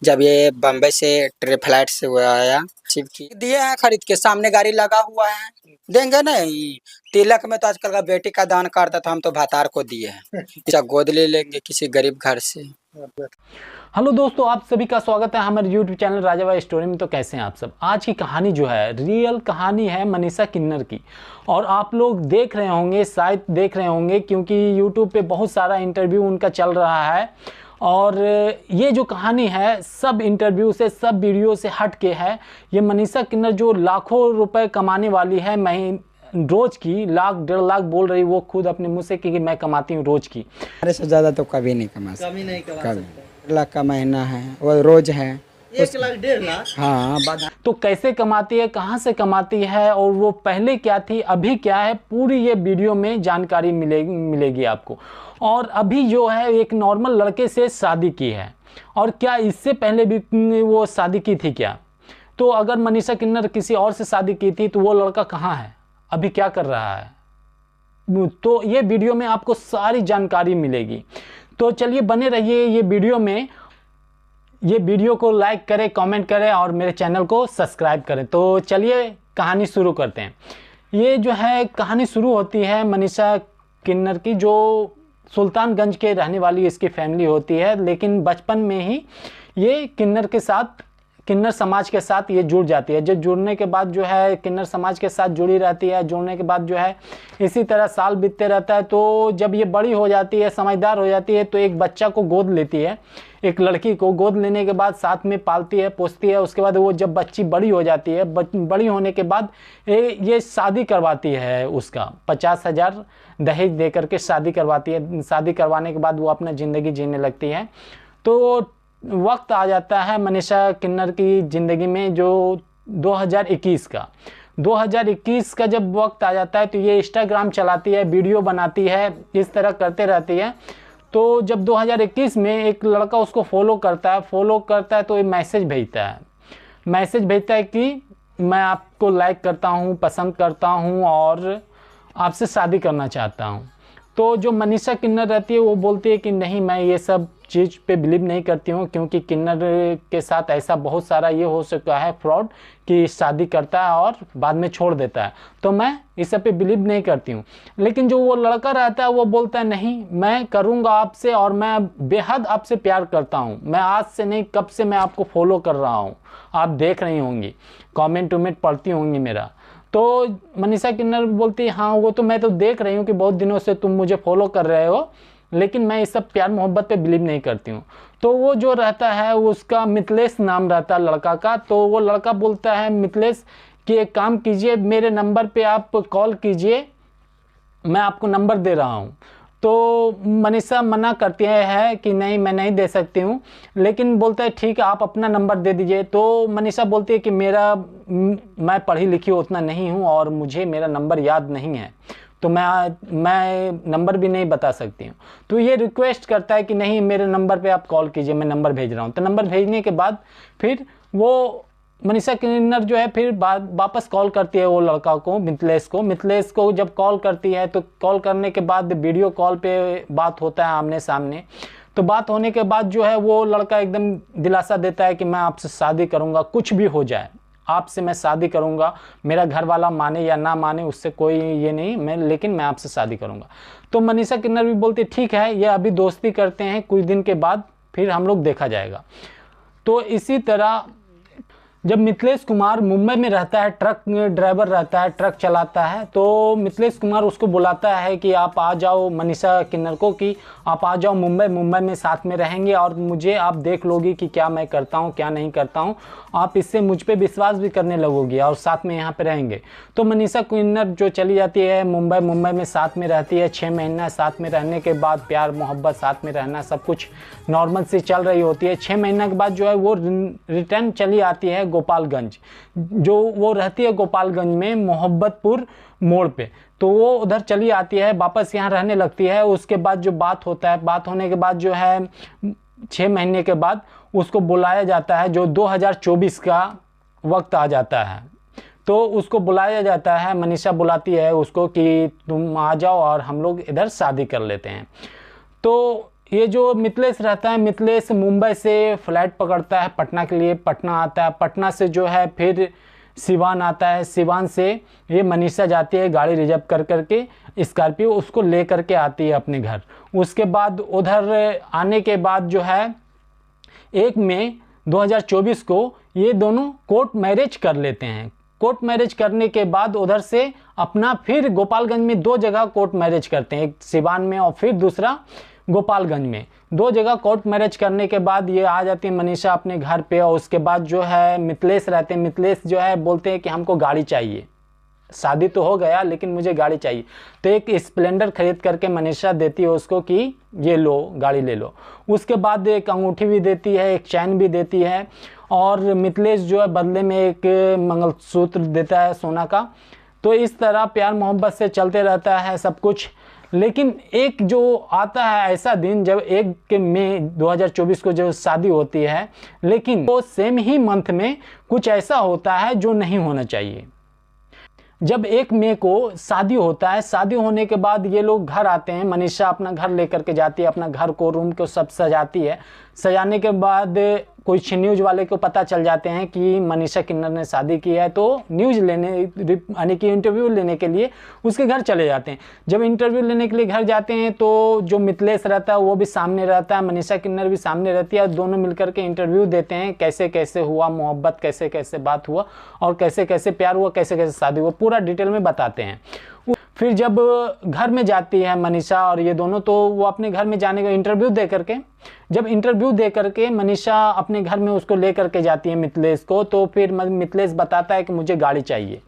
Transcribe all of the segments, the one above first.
जब ये बम्बई से फ्लाइट से वो आया शिव की दिए हैं खरीद के, सामने गाड़ी लगा हुआ है, देंगे नहीं। तिलक में तो आजकल का बेटी का दान करता था, हम तो भातार को दिए हैं। या गोद ले लेंगे किसी गरीब घर से। हेलो दोस्तों, आप सभी का स्वागत है हमारे यूट्यूब चैनल राजा भाई स्टोरी में। तो कैसे हैं आप सब। आज की कहानी जो है रियल कहानी है मनीषा किन्नर की, और आप लोग देख रहे होंगे, शायद देख रहे होंगे, क्योंकि यूट्यूब पे बहुत सारा इंटरव्यू उनका चल रहा है। और ये जो कहानी है सब इंटरव्यू से, सब वीडियो से हट के है। ये मनीषा किन्नर जो लाखों रुपए कमाने वाली है, रोज की 1.5 लाख बोल रही, वो खुद अपने मुंह से कि मैं कमाती हूँ रोज की। अरे से ज्यादा तो कभी नहीं कमा सकते। 1 लाख का महीना है, वो रोज है 1 लाख 1.5 लाख। हाँ, तो कैसे कमाती है, कहाँ से कमाती है, और वो पहले क्या थी अभी क्या है, पूरी ये वीडियो में जानकारी मिलेगी आपको। और अभी जो है एक नॉर्मल लड़के से शादी की है, और क्या इससे पहले भी वो शादी की थी क्या। तो अगर मनीषा किन्नर किसी और से शादी की थी तो वो लड़का कहाँ है, अभी क्या कर रहा है, तो ये वीडियो में आपको सारी जानकारी मिलेगी। तो चलिए बने रहिए ये वीडियो में। ये वीडियो को लाइक करें, कमेंट करें और मेरे चैनल को सब्सक्राइब करें। तो चलिए कहानी शुरू करते हैं। ये जो है कहानी शुरू होती है मनीषा किन्नर की, जो सुल्तानगंज के रहने वाली इसकी फैमिली होती है। लेकिन बचपन में ही ये किन्नर समाज के साथ ये जुड़ जाती है। जब जुड़ने के बाद जो है किन्नर समाज के साथ जुड़ी रहती है, जुड़ने के बाद जो है इसी तरह साल बीतते रहता है। तो जब ये बड़ी हो जाती है, समझदार हो जाती है, तो एक बच्चा को गोद लेती है, एक लड़की को गोद लेने के बाद साथ में पालती है, पोसती है। उसके बाद वो जब बच्ची बड़ी हो जाती है, बड़ी होने के बाद ये शादी करवाती है, उसका 50,000 दहेज दे करके शादी करवाती है। शादी करवाने के बाद वो अपना ज़िंदगी जीने लगती है। तो वक्त आ जाता है मनीषा किन्नर की ज़िंदगी में, जो 2021 का जब वक्त आ जाता है, तो ये इंस्टाग्राम चलाती है, वीडियो बनाती है, इस तरह करते रहती है। तो जब 2021 में एक लड़का उसको फॉलो करता है तो ये मैसेज भेजता है कि मैं आपको लाइक करता हूँ, पसंद करता हूँ और आपसे शादी करना चाहता हूँ। तो जो मनीषा किन्नर रहती है वो बोलती है कि नहीं, मैं ये सब चीज़ पे बिलीव नहीं करती हूँ, क्योंकि किन्नर के साथ ऐसा बहुत सारा ये हो चुका है फ्रॉड कि शादी करता है और बाद में छोड़ देता है। तो मैं इस सब पे बिलीव नहीं करती हूँ। लेकिन जो वो लड़का रहता है वो बोलता है नहीं, मैं करूँगा आपसे, और मैं बेहद आपसे प्यार करता हूँ। मैं आज से नहीं, कब से मैं आपको फॉलो कर रहा हूँ, आप देख रही होंगी, कॉमेंट वमेंट पढ़ती होंगी मेरा। तो मनीषा किन्नर बोलती है हाँ, वो तो मैं तो देख रही हूँ कि बहुत दिनों से तुम मुझे फॉलो कर रहे हो, लेकिन मैं इस सब प्यार मोहब्बत पे बिलीव नहीं करती हूँ। तो वो जो रहता है उसका मिथिलेश नाम रहता है लड़का का। तो वो लड़का बोलता है मिथिलेश कि एक काम कीजिए, मेरे नंबर पे आप कॉल कीजिए, मैं आपको नंबर दे रहा हूँ। तो मनीषा मना करती है कि नहीं, मैं नहीं दे सकती हूँ। लेकिन बोलता है ठीक है, आप अपना नंबर दे दीजिए। तो मनीषा बोलती है कि मैं पढ़ी लिखी उतना नहीं हूँ और मुझे मेरा नंबर याद नहीं है, तो मैं नंबर भी नहीं बता सकती हूँ। तो ये रिक्वेस्ट करता है कि नहीं, मेरे नंबर पे आप कॉल कीजिए, मैं नंबर भेज रहा हूँ। तो नंबर भेजने के बाद फिर वो मनीषा किन्नर जो है फिर वापस कॉल करती है वो लड़का को, मिथिलेश को जब कॉल करती है, तो कॉल करने के बाद वीडियो कॉल पे बात होता है आमने सामने। तो बात होने के बाद जो है वो लड़का एकदम दिलासा देता है कि मैं आपसे शादी करूँगा, कुछ भी हो जाए आपसे मैं शादी करूँगा, मेरा घर वाला माने या ना माने उससे कोई ये नहीं, लेकिन मैं आपसे शादी करूँगा। तो मनीषा किन्नर भी बोलती ठीक है, ये अभी दोस्ती करते हैं, कुछ दिन के बाद फिर हम लोग देखा जाएगा। तो इसी तरह जब मिथिलेश कुमार मुंबई में रहता है, ट्रक ड्राइवर रहता है, ट्रक चलाता है, तो मिथिलेश कुमार उसको बुलाता है कि आप आ जाओ, मनीषा किन्नर को, कि आप आ जाओ मुंबई में साथ में रहेंगे और मुझे आप देख लोगी कि क्या मैं करता हूँ क्या नहीं करता हूँ, आप इससे मुझ पे विश्वास भी करने लगोगी और साथ में यहाँ पे रहेंगे। तो मनीषा किन्नर जो चली जाती है मुंबई में साथ में रहती है। 6 महीना साथ में रहने के बाद प्यार मोहब्बत, साथ में रहना, सब कुछ नॉर्मल से चल रही होती है। 6 महीना के बाद जो है वो रिटर्न चली आती है गोपालगंज, जो वो रहती है गोपालगंज में मोहब्बतपुर मोड़ पे। तो वो उधर चली आती है, वापस यहाँ रहने लगती है। उसके बाद जो बात होता है, बात होने के बाद जो है 6 महीने के बाद उसको बुलाया जाता है, जो 2024 का वक्त आ जाता है। तो उसको बुलाया जाता है, मनीषा बुलाती है उसको कि तुम आ जाओ और हम लोग इधर शादी कर लेते हैं। तो ये जो मिथिलेश रहता है, मिथिलेश मुंबई से फ्लाइट पकड़ता है पटना के लिए, पटना आता है, पटना से जो है फिर सिवान आता है, सिवान से ये मनीषा जाती है गाड़ी रिजर्व कर करके, स्कॉर्पियो उसको ले करके आती है अपने घर। उसके बाद उधर आने के बाद जो है 1 मई 2024 को ये दोनों कोर्ट मैरिज कर लेते हैं। कोर्ट मैरिज करने के बाद उधर से अपना फिर गोपालगंज में 2 जगह कोर्ट मैरिज करते हैं, एक सिवान में और फिर दूसरा गोपालगंज में। 2 जगह कोर्ट मैरिज करने के बाद ये आ जाती है मनीषा अपने घर पे, और उसके बाद जो है मिथिलेश रहते हैं, मिथिलेश जो है बोलते हैं कि हमको गाड़ी चाहिए, शादी तो हो गया लेकिन मुझे गाड़ी चाहिए। तो एक स्प्लेंडर खरीद करके मनीषा देती है उसको कि ये लो गाड़ी ले लो। उसके बाद एक अंगूठी भी देती है, एक चैन भी देती है, और मिथिलेश जो है बदले में एक मंगलसूत्र देता है सोना का। तो इस तरह प्यार मोहब्बत से चलते रहता है सब कुछ। लेकिन एक जो आता है ऐसा दिन जब 1 मई 2024 को जब शादी होती है, लेकिन वो सेम ही मंथ में कुछ ऐसा होता है जो नहीं होना चाहिए। जब 1 मई को शादी होता है, शादी होने के बाद ये लोग घर आते हैं, मनीषा अपना घर लेकर के जाती है, अपना घर को रूम को सब सजाती है। सजाने के बाद कुछ न्यूज़ वाले को पता चल जाते हैं कि मनीषा किन्नर ने शादी की है, तो न्यूज़ लेने यानी कि इंटरव्यू लेने के लिए उसके घर चले जाते हैं। जब इंटरव्यू लेने के लिए घर जाते हैं तो जो मिथिलेश रहता है वो भी सामने रहता है, मनीषा किन्नर भी सामने रहती है, दोनों मिलकर के इंटरव्यू देते हैं, कैसे कैसे हुआ मोहब्बत, कैसे कैसे बात हुआ और कैसे कैसे प्यार हुआ, कैसे कैसे शादी हुआ, पूरा डिटेल में बताते हैं। फिर जब घर में जाती है मनीषा और ये दोनों, तो वो अपने घर में जाने का इंटरव्यू दे करके, जब इंटरव्यू दे करके मनीषा अपने घर में उसको ले करके जाती है मिथिलेश को, तो फिर मिथिलेश बताता है कि मुझे गाड़ी चाहिए।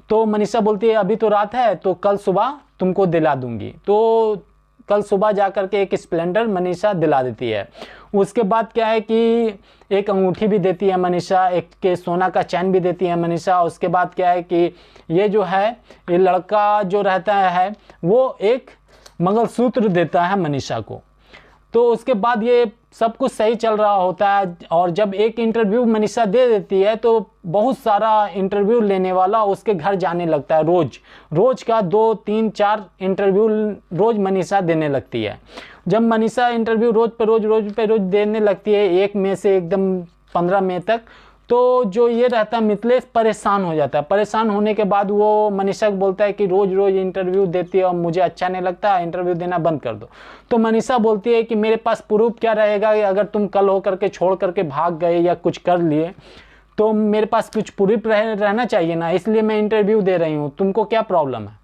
तो मनीषा बोलती है अभी तो रात है, तो कल सुबह तुमको दिला दूंगी। तो कल सुबह जा करके एक स्प्लेंडर मनीषा दिला देती है। उसके बाद क्या है कि एक अंगूठी भी देती है मनीषा, एक के सोना का चैन भी देती है मनीषा। उसके बाद क्या है कि ये जो है ये लड़का जो रहता है वो एक मंगलसूत्र देता है मनीषा को। तो उसके बाद ये सब कुछ सही चल रहा होता है, और जब एक इंटरव्यू मनीषा दे देती है तो बहुत सारा इंटरव्यू लेने वाला उसके घर जाने लगता है। रोज का 2, 3, 4 इंटरव्यू रोज मनीषा देने लगती है। जब मनीषा इंटरव्यू रोज पे रोज देने लगती है 1 मई से एकदम 15 मई तक, तो जो ये रहता है मिथिलेश परेशान हो जाता है। परेशान होने के बाद वो मनीषा को बोलता है कि रोज इंटरव्यू देती है और मुझे अच्छा नहीं लगता, इंटरव्यू देना बंद कर दो। तो मनीषा बोलती है कि मेरे पास प्रूफ क्या रहेगा कि अगर तुम कल होकर के छोड़ करके भाग गए या कुछ कर लिए, तो मेरे पास कुछ प्रूफ रहना चाहिए ना, इसलिए मैं इंटरव्यू दे रही हूँ। तुमको क्या प्रॉब्लम है?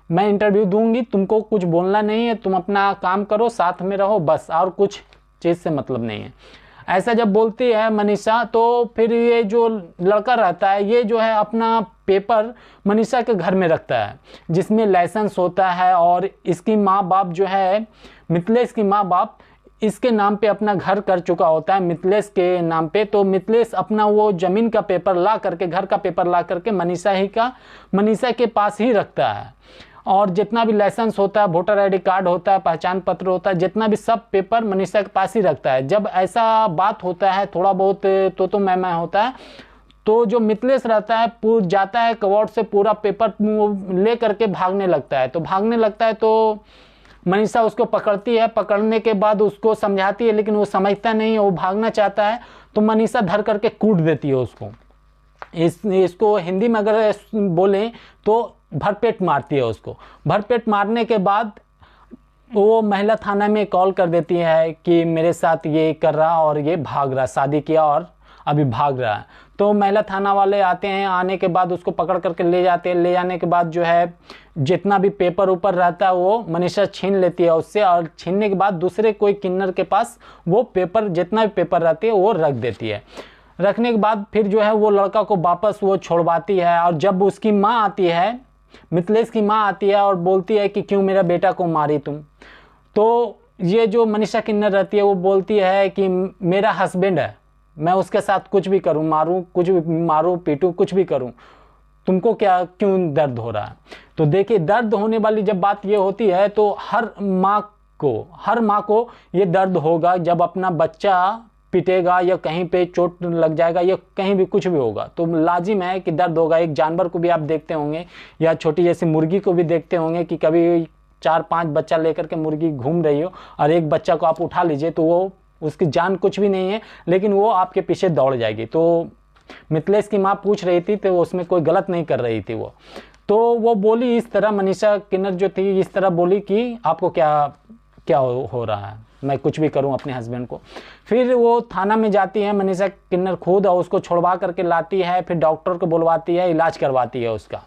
मैं इंटरव्यू दूंगी, तुमको कुछ बोलना नहीं है, तुम अपना काम करो, साथ में रहो, बस, और कुछ चीज़ से मतलब नहीं है। ऐसा जब बोलती है मनीषा, तो फिर ये जो लड़का रहता है ये जो है अपना पेपर मनीषा के घर में रखता है, जिसमें लाइसेंस होता है, और इसकी माँ बाप जो है, मिथिलेश की माँ बाप इसके नाम पे अपना घर कर चुका होता है, मिथिलेश के नाम पे। तो मिथिलेश अपना वो ज़मीन का पेपर ला करके, घर का पेपर ला करके मनीषा के पास ही रखता है, और जितना भी लाइसेंस होता है, वोटर आईडी कार्ड होता है, पहचान पत्र होता है, जितना भी सब पेपर मनीषा के पास ही रखता है। जब ऐसा बात होता है, थोड़ा बहुत तो मैं होता है, तो जो मिथिलेश रहता है जाता है कवर्ड से पूरा पेपर ले करके भागने लगता है। तो भागने लगता है तो मनीषा उसको पकड़ती है, पकड़ने के बाद उसको समझाती है, लेकिन वो समझता नहीं है, वो भागना चाहता है। तो मनीषा धर करके कूट देती है उसको। इसको हिंदी में अगर बोलें तो भरपेट मारती है उसको। भरपेट मारने के बाद वो महिला थाना में कॉल कर देती है कि मेरे साथ ये कर रहा और ये भाग रहा, शादी किया और अभी भाग रहा है। तो महिला थाना वाले आते हैं, आने के बाद उसको पकड़ करके ले जाते हैं। ले जाने के बाद जो है जितना भी पेपर ऊपर रहता है वो मनीषा छीन लेती है उससे, और छीनने के बाद दूसरे कोई किन्नर के पास वो पेपर, जितना भी पेपर रहती है वो रख देती है। रखने के बाद फिर जो है वो लड़का को वापस वो छोड़वाती है। और जब उसकी माँ आती है, मिथिलेश की माँ आती है और बोलती है कि क्यों मेरा बेटा को मारी तुम, तो ये जो मनीषा किन्नर रहती है वो बोलती है कि मेरा हस्बैंड है, मैं उसके साथ कुछ भी करूं, मारूं, कुछ भी मारूं, पीटूं, कुछ भी करूं, तुमको क्या, क्यों दर्द हो रहा है? तो देखिए, दर्द होने वाली जब बात ये होती है तो हर माँ को ये दर्द होगा जब अपना बच्चा पिटेगा या कहीं पे चोट लग जाएगा या कहीं भी कुछ भी होगा, तो लाजिम है कि दर्द होगा। एक जानवर को भी आप देखते होंगे या छोटी जैसी मुर्गी को भी देखते होंगे कि कभी 4-5 बच्चा लेकर के मुर्गी घूम रही हो और एक बच्चा को आप उठा लीजिए तो वो उसकी जान कुछ भी नहीं है, लेकिन वो आपके पीछे दौड़ जाएगी। तो मिथिलेश की माँ पूछ रही थी तो उसमें कोई गलत नहीं कर रही थी वो। तो वो बोली इस तरह, मनीषा किन्नर जो थी इस तरह बोली कि आपको क्या क्या हो रहा है, मैं कुछ भी करूं अपने हस्बैंड को। फिर वो थाना में जाती है मनीषा किन्नर खुद और उसको छुड़वा करके लाती है, फिर डॉक्टर को बुलवाती है, इलाज करवाती है उसका।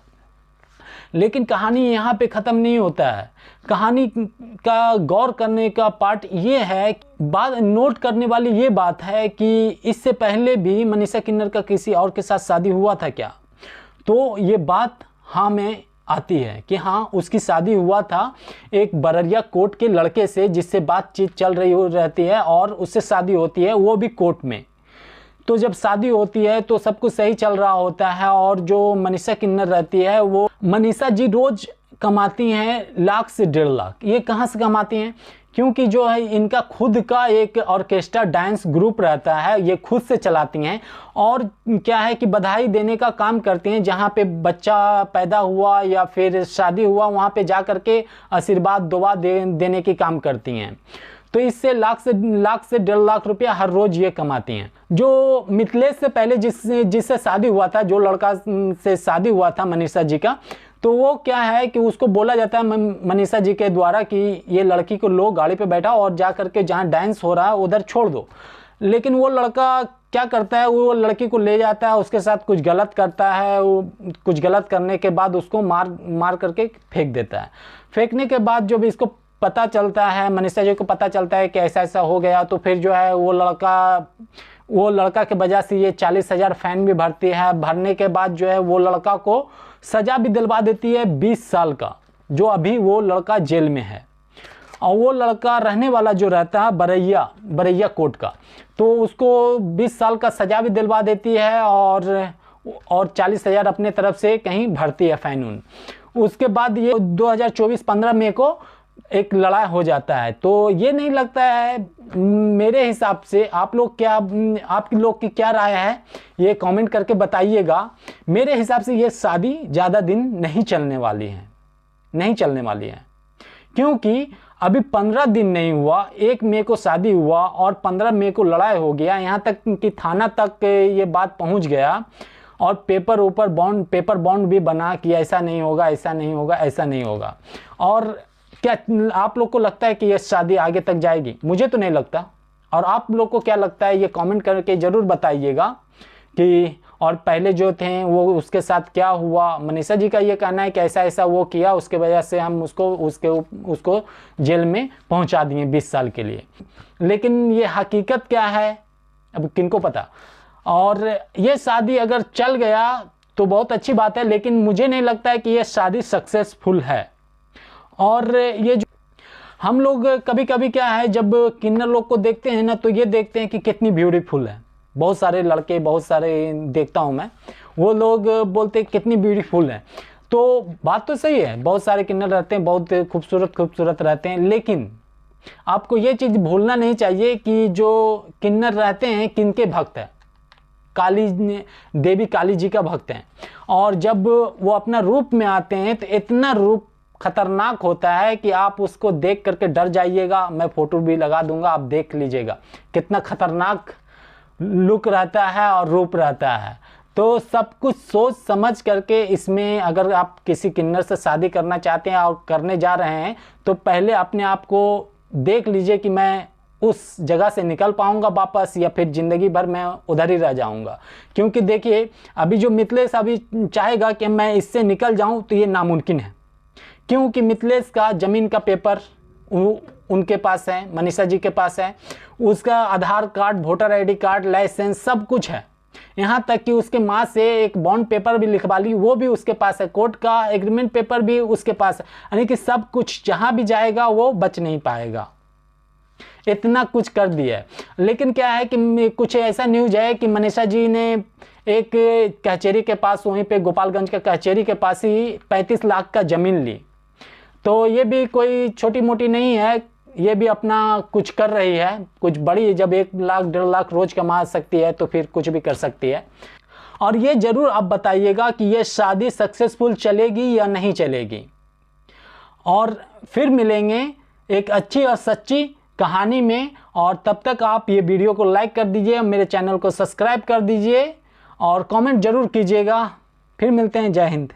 लेकिन कहानी यहाँ पे ख़त्म नहीं होता है। कहानी का गौर करने का पार्ट ये है, बात नोट करने वाली ये बात है कि इससे पहले भी मनीषा किन्नर का किसी और के साथ शादी हुआ था क्या? तो ये बात हाँ में आती है कि हाँ उसकी शादी हुआ था एक बररिया कोर्ट के लड़के से, जिससे बातचीत चल रही रहती है और उससे शादी होती है, वो भी कोर्ट में। तो जब शादी होती है तो सब कुछ सही चल रहा होता है और जो मनीषा किन्नर रहती है वो, मनीषा जी रोज कमाती हैं 1 लाख से 1.5 लाख। ये कहाँ से कमाती हैं? क्योंकि जो है इनका खुद का एक ऑर्केस्ट्रा डांस ग्रुप रहता है, ये खुद से चलाती हैं। और क्या है कि बधाई देने का काम करती हैं, जहाँ पे बच्चा पैदा हुआ या फिर शादी हुआ वहाँ पे जा कर के आशीर्वाद दुआ देने की काम करती हैं। तो इससे 1 लाख से 1.5 लाख रुपया हर रोज ये कमाती हैं। जो मिथिलेश से पहले जिससे शादी हुआ था, जो लड़का से शादी हुआ था मनीषा जी का, तो वो क्या है कि उसको बोला जाता है मनीषा जी के द्वारा कि ये लड़की को लो गाड़ी पे बैठा और जा करके जहाँ डांस हो रहा है उधर छोड़ दो। लेकिन वो लड़का क्या करता है, वो लड़की को ले जाता है, उसके साथ कुछ गलत करता है। वो कुछ गलत करने के बाद उसको मार करके फेंक देता है। फेंकने के बाद जब इसको पता चलता है, मनीषा जी को पता चलता है कि ऐसा ऐसा हो गया, तो फिर जो है वो लड़का के वजह से ये 40,000 फाइन भी भरती है। भरने के बाद जो है वो लड़का को सजा भी दिलवा देती है 20 साल का, जो अभी वो लड़का जेल में है। और वो लड़का रहने वाला जो रहता है बरैया कोर्ट का, तो उसको 20 साल का सजा भी दिलवा देती है और 40,000 अपने तरफ से कहीं भरती है फाइन। उसके बाद ये 2024-15 में को एक लड़ाई हो जाता है। तो ये नहीं लगता है, मेरे हिसाब से आप लोग की क्या राय है ये कमेंट करके बताइएगा। मेरे हिसाब से ये शादी ज़्यादा दिन नहीं चलने वाली है, क्योंकि अभी 15 दिन नहीं हुआ, 1 मई को शादी हुआ और 15 मई को लड़ाई हो गया। यहाँ तक कि थाना तक ये बात पहुँच गया और पेपर बॉन्ड भी बना कि ऐसा नहीं होगा। और क्या आप लोग को लगता है कि यह शादी आगे तक जाएगी? मुझे तो नहीं लगता। और आप लोग को क्या लगता है ये कमेंट करके ज़रूर बताइएगा कि और पहले जो थे वो उसके साथ क्या हुआ। मनीषा जी का ये कहना है कि ऐसा ऐसा वो किया, उसके वजह से हम उसको जेल में पहुंचा दिए 20 साल के लिए। लेकिन ये हकीकत क्या है अब किनको पता। और ये शादी अगर चल गया तो बहुत अच्छी बात है, लेकिन मुझे नहीं लगता है कि ये शादी सक्सेसफुल है। और ये जो हम लोग कभी कभी क्या है, जब किन्नर लोग को देखते हैं ना, तो ये देखते हैं कि कितनी ब्यूटीफुल है। बहुत सारे लड़के, बहुत सारे देखता हूँ मैं, वो लोग बोलते हैं कितनी ब्यूटीफुल है। तो बात तो सही है, बहुत सारे किन्नर रहते हैं, बहुत खूबसूरत रहते हैं। लेकिन आपको ये चीज़ भूलना नहीं चाहिए कि जो किन्नर रहते हैं किनके भक्त हैं, देवी काली जी का भक्त हैं। और जब वो अपना रूप में आते हैं तो इतना रूप खतरनाक होता है कि आप उसको देख करके डर जाइएगा। मैं फोटो भी लगा दूंगा, आप देख लीजिएगा कितना खतरनाक लुक रहता है और रूप रहता है। तो सब कुछ सोच समझ करके इसमें, अगर आप किसी किन्नर से शादी करना चाहते हैं और करने जा रहे हैं, तो पहले अपने आप को देख लीजिए कि मैं उस जगह से निकल पाऊंगा वापस, या फिर ज़िंदगी भर मैं उधर ही रह जाऊंगा। क्योंकि देखिए अभी जो मिथिलेश अभी चाहेगा कि मैं इससे निकल जाऊं, तो ये नामुमकिन है। क्योंकि मिथिलेश का ज़मीन का पेपर उनके पास है, मनीषा जी के पास है, उसका Aadhaar card, voter ID card, license सब कुछ है। यहाँ तक कि उसके माँ से एक बॉन्ड पेपर भी लिखवा ली, वो भी उसके पास है, कोर्ट का एग्रीमेंट पेपर भी उसके पास है। यानी कि सब कुछ जहाँ भी जाएगा वो बच नहीं पाएगा, इतना कुछ कर दिया है। लेकिन क्या है कि कुछ ऐसा न्यूज है कि मनीषा जी ने एक कचहरी के पास, वहीं पे गोपालगंज के कचहरी के पास ही 35 लाख का ज़मीन ली। तो ये भी कोई छोटी मोटी नहीं है, ये भी अपना कुछ कर रही है, कुछ बड़ी। जब 1 लाख 1.5 लाख रोज कमा सकती है तो फिर कुछ भी कर सकती है। और ये ज़रूर आप बताइएगा कि ये शादी सक्सेसफुल चलेगी या नहीं चलेगी। और फिर मिलेंगे एक अच्छी और सच्ची कहानी में। और तब तक आप ये वीडियो को लाइक कर दीजिए, मेरे चैनल को सब्सक्राइब कर दीजिए और कमेंट ज़रूर कीजिएगा। फिर मिलते हैं। जय हिंद।